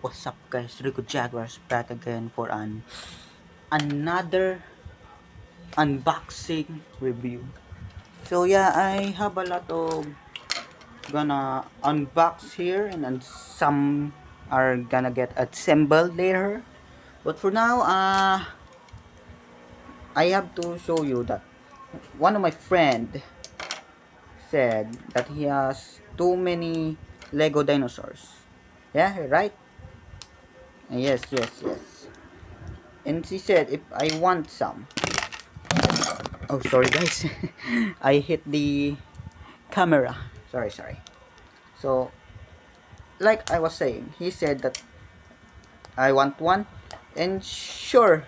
What's up guys, Rico Jaguars back again for another unboxing review. So yeah, I have a lot of gonna unbox here and some are gonna get assembled later. But for now, I have to show you that one of my friend said that he has too many Lego dinosaurs. Yeah, right? Yes. And she said if I want some. Oh, sorry guys. I hit the camera. Sorry. So, like I was saying, he said that I want one. And sure,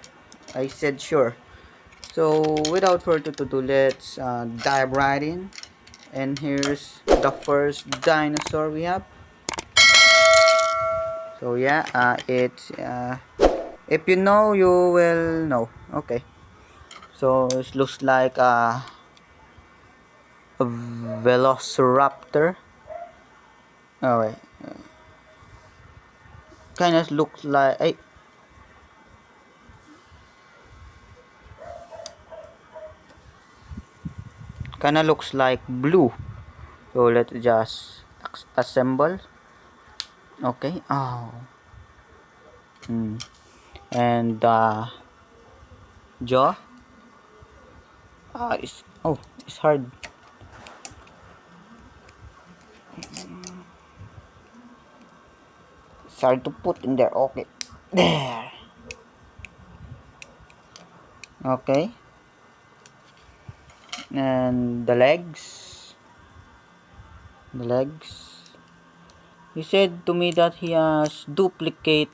I said sure. So, without further ado, let's dive right in. And here's the first dinosaur we have. So, yeah, it's, if you know, you will know. Okay. So, it looks like a velociraptor. Oh, wait. Kind of looks like blue. So let's just assemble. Okay. Oh. And jaw. It's hard. It's hard to put in there. Okay. There. Okay. And the legs. He said to me that he has duplicate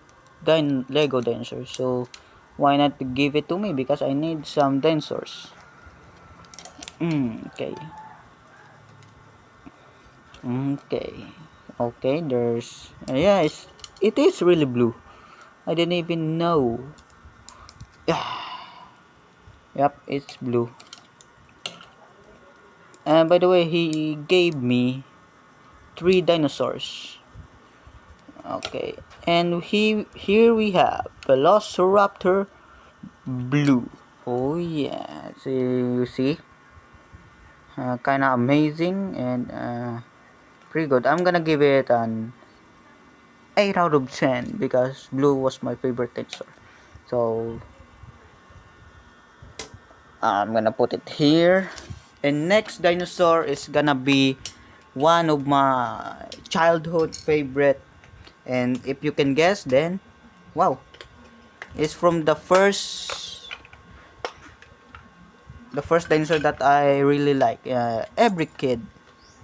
Lego dinosaurs. So why not give it to me, because I need some dinosaurs. Okay. Okay, there's yeah, it is really blue. I didn't even know. Yeah. Yep, it's blue. And by the way, he gave me 3 dinosaurs. Okay. And here we have Velociraptor blue. Oh yeah. So you see? Kinda amazing and pretty good. I'm gonna give it an 8 out of 10 because blue was my favorite dinosaur. So I'm gonna put it here. And next dinosaur is gonna be one of my childhood favorite. And if you can guess, then wow, it's from the first dinosaur that I really like. Every kid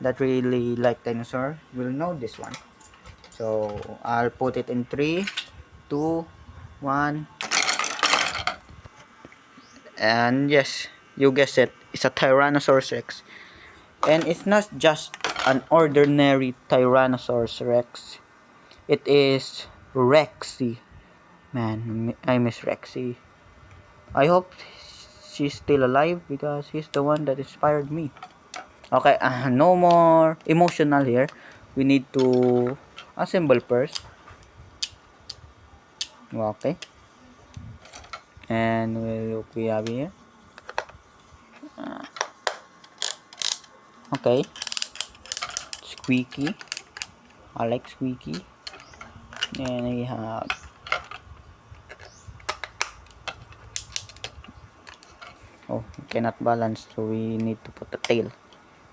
that really like dinosaur will know this one. So I'll put it in 3, 2, 1. And yes, you guessed it, it's a Tyrannosaurus Rex. And it's not just an ordinary Tyrannosaurus Rex. It is Rexy. Man, I miss Rexy. I hope she's still alive because he's the one that inspired me. Okay, no more emotional here. We need to assemble first. Okay. And look, we have here. Okay. Squeaky. I like Squeaky. And we have we cannot balance, so we need to put the tail.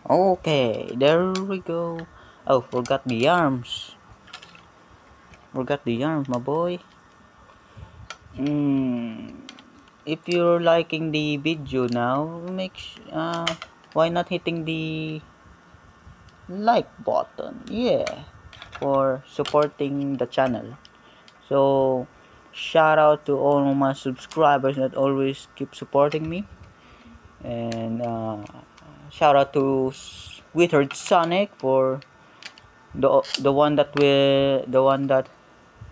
Okay, there we go. Oh, forgot the arms. My boy. If you're liking the video now, why not hitting the like button? Yeah, for supporting the channel. So shout out to all of my subscribers that always keep supporting me, and shout out to Withered Sonic for the one that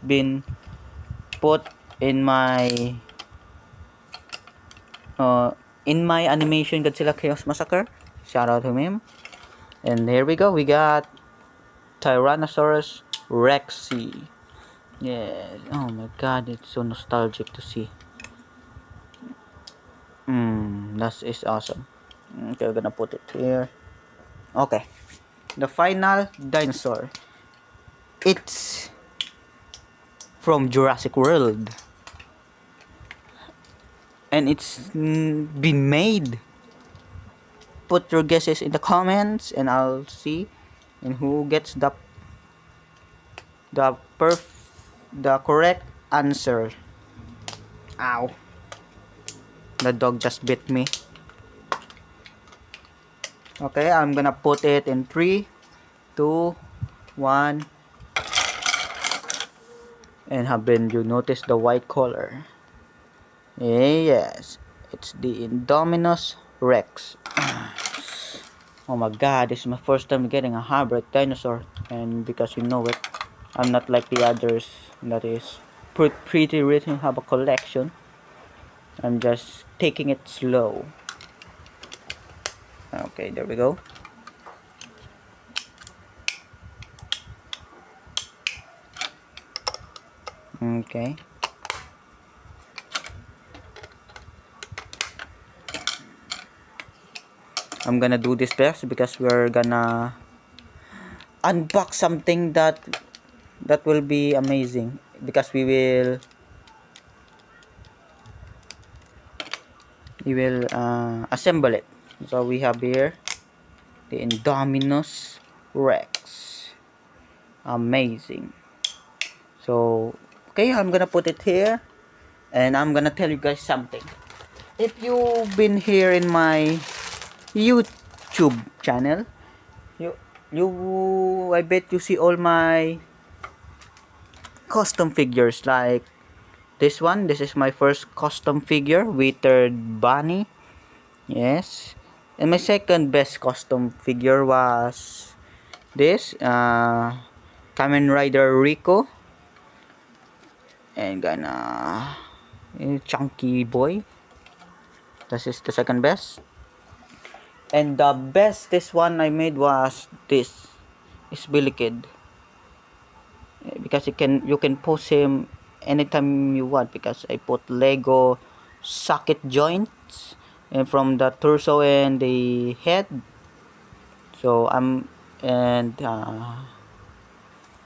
been put in my animation Godzilla Chaos Massacre. Shout out to him. And here we go. We got Tyrannosaurus Rexy. Yes. Oh my god, it's so nostalgic to see. That is awesome. Okay, we're gonna put it here. Okay. The final dinosaur. It's from Jurassic World. And it's been made. Put your guesses in the comments and I'll see and who gets the the correct answer. Ow. The dog just bit me. Okay, I'm gonna put it in 3, 2, 1. And haven't you noticed the white color? Yes, it's the Indominus Rex. Oh my god, this is my first time getting a hybrid dinosaur. And because you know it, I'm not like the others that is pretty rich and have a collection. I'm just taking it slow. Okay, there we go. Okay. I'm gonna do this best because we're gonna unbox something that will be amazing because we will assemble it. So we have here the Indominus Rex. Amazing. So okay, I'm gonna put it here and I'm gonna tell you guys something. If you've been here in my YouTube channel, you I bet you see all my custom figures like this one. This is my first custom figure, Withered Bunny. Yes. And my second best custom figure was this Kamen Rider Rico and gonna chunky boy. This is the second best. And the best this one I made was this is Billy Kid. Because you can post him anytime you want because I put Lego socket joints and from the torso and the head. So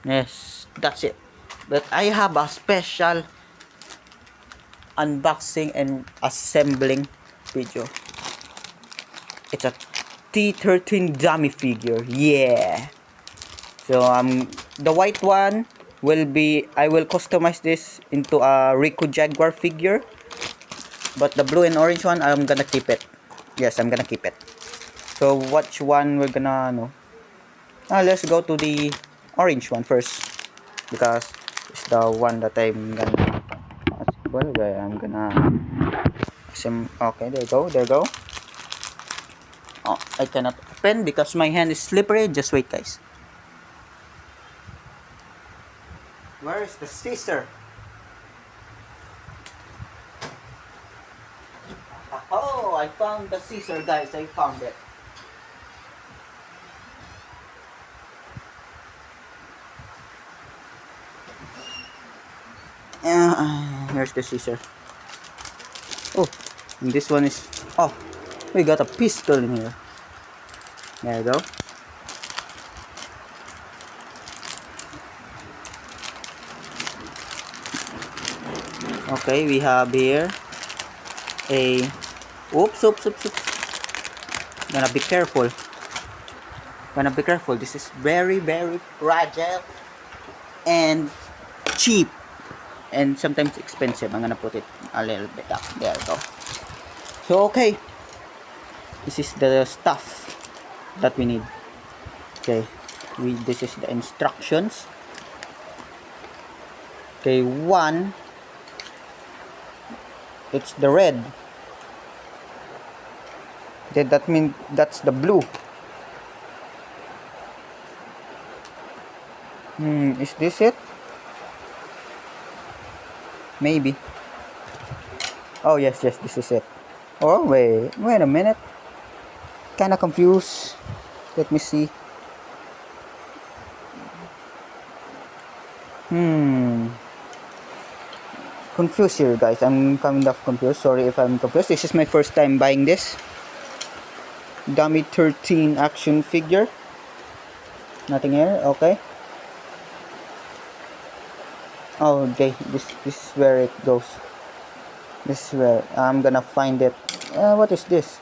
yes, that's it. But I have a special unboxing and assembling video. It's a T13 dummy figure. Yeah. So the white one I will customize this into a Rico Jaguar figure. But the blue and orange one I'm gonna keep it. Yes, I'm gonna keep it. So which one we're gonna know? Let's go to the orange one first because it's the one that I'm gonna okay, there you go, there you go. Oh, I cannot open because my hand is slippery. Just wait, guys. Where is the scissor? Oh, I found the scissor, guys. I found it. Here's the scissor. Oh, and this one is off. We got a pistol in here. There you go. Okay, we have here a oops. Gonna be careful. This is very fragile and cheap and sometimes expensive. I'm gonna put it a little bit up. There we go. So okay, this is the stuff that we need. Okay, this is the instructions. Okay, one, it's the red. Okay, that means that's the blue. Is this it? Maybe. Oh yes, this is it. Oh wait a minute. Kinda confused. Let me see. confused here, guys. I'm kind of confused. Sorry if I'm confused. This is my first time buying this dummy 13 action figure. Nothing here. Okay. Oh, okay. This is where it goes. This is where I'm gonna find it. What is this?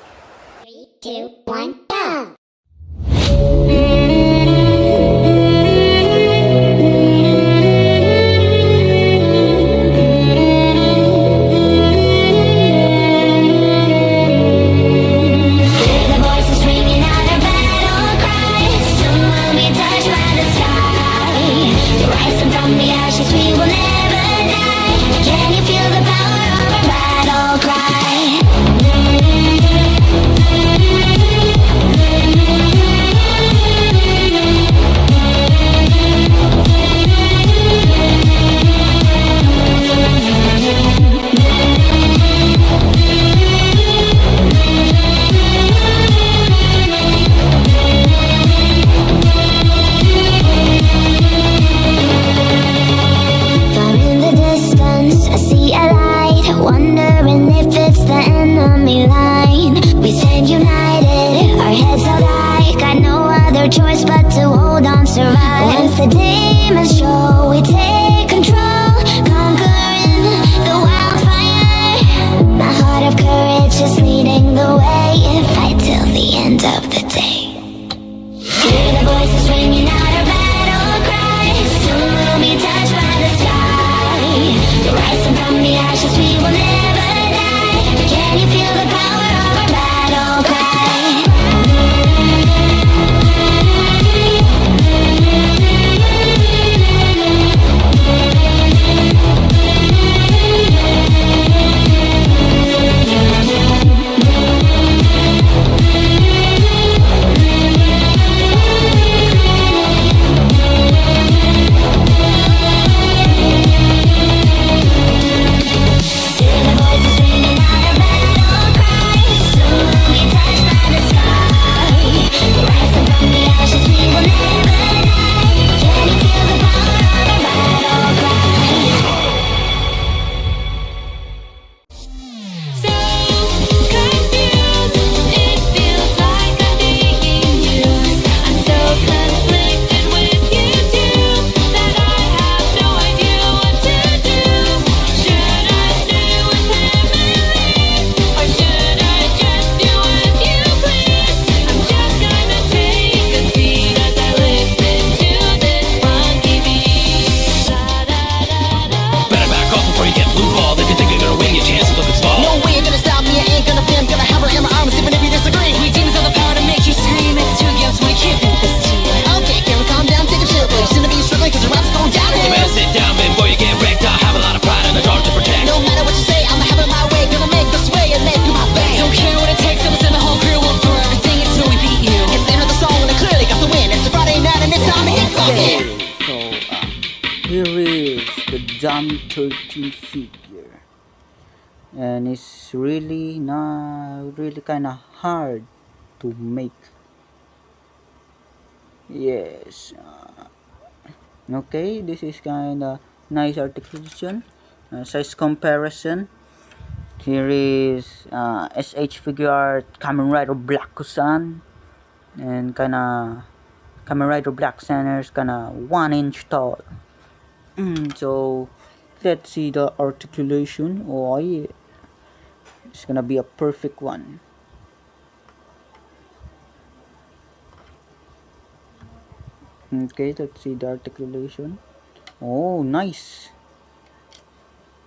3, 2, 1, go! Choice but to hold on, survive. Once the demons show, we take control, conquering the wildfire. My heart of courage is leading the way. Fight till the end of the day. Hear the voices ringing out our battle cry. Soon we'll be touched by the sky. Rising from the ashes, we will never die. Can you feel the power of our battle cry? Here is the dummy 13 figure, and it's really kind of hard to make. Yes. Okay, this is kind of nice articulation, size comparison. Here is SH figure art Kamen Rider Black Kusan, and kind of Kamen Rider Black Centers kind of 1 inch tall. So let's see the articulation. Oh yeah, it's gonna be a perfect one. Okay, let's see the articulation. Oh, nice.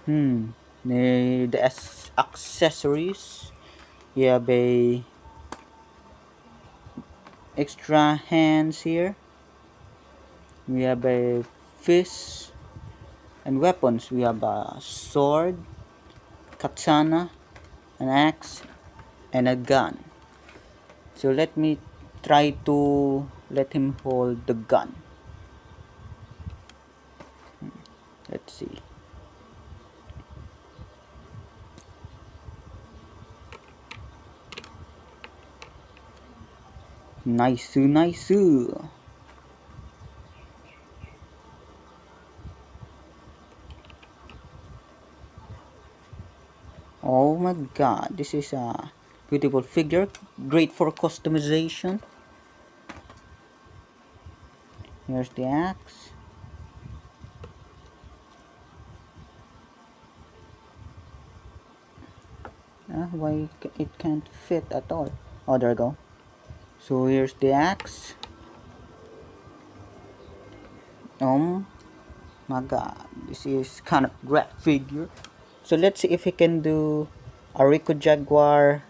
The accessories. You have a extra hands here. We have a fist and weapons. We have a sword, katana, an axe, and a gun. So let me try to let him hold the gun. Let's see. Nice. Oh my god, this is a beautiful figure, great for customization. Here's the axe. Why it can't fit at all? Oh, there we go. So here's the axe. My god, this is kind of great figure. So let's see if he can do a Rico Jaguar.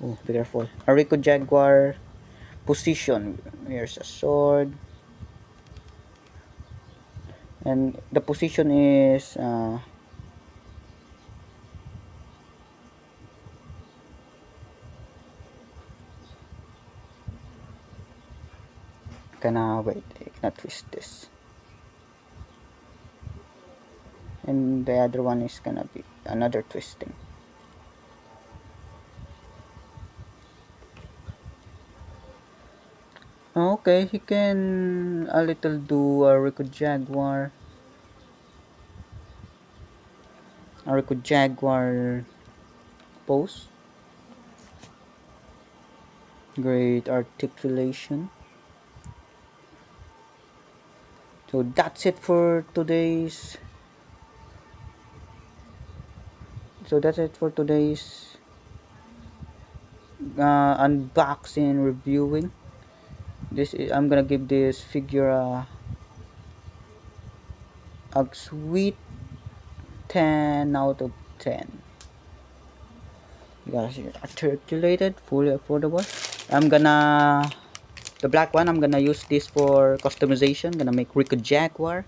Oh, be careful. A Rico Jaguar position. Here's a sword. And the position is wait, I cannot twist this. And the other one is gonna be another twisting. Okay, he can a little do a Rico Jaguar. A Rico Jaguar pose. Great articulation. So that's it for today's. So that's it for today's unboxing reviewing. I'm gonna give this figure a sweet 10 out of 10. You guys articulated, fully affordable. I'm gonna the black one. I'm gonna use this for customization. Gonna make Rico Jaguar.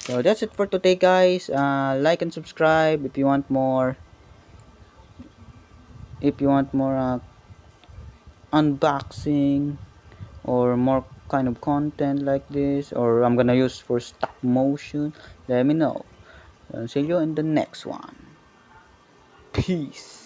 So that's it for today, guys. Like and subscribe if you want more. If you want more unboxing or more kind of content like this, or I'm gonna use for stop motion, let me know. See you in the next one. Peace.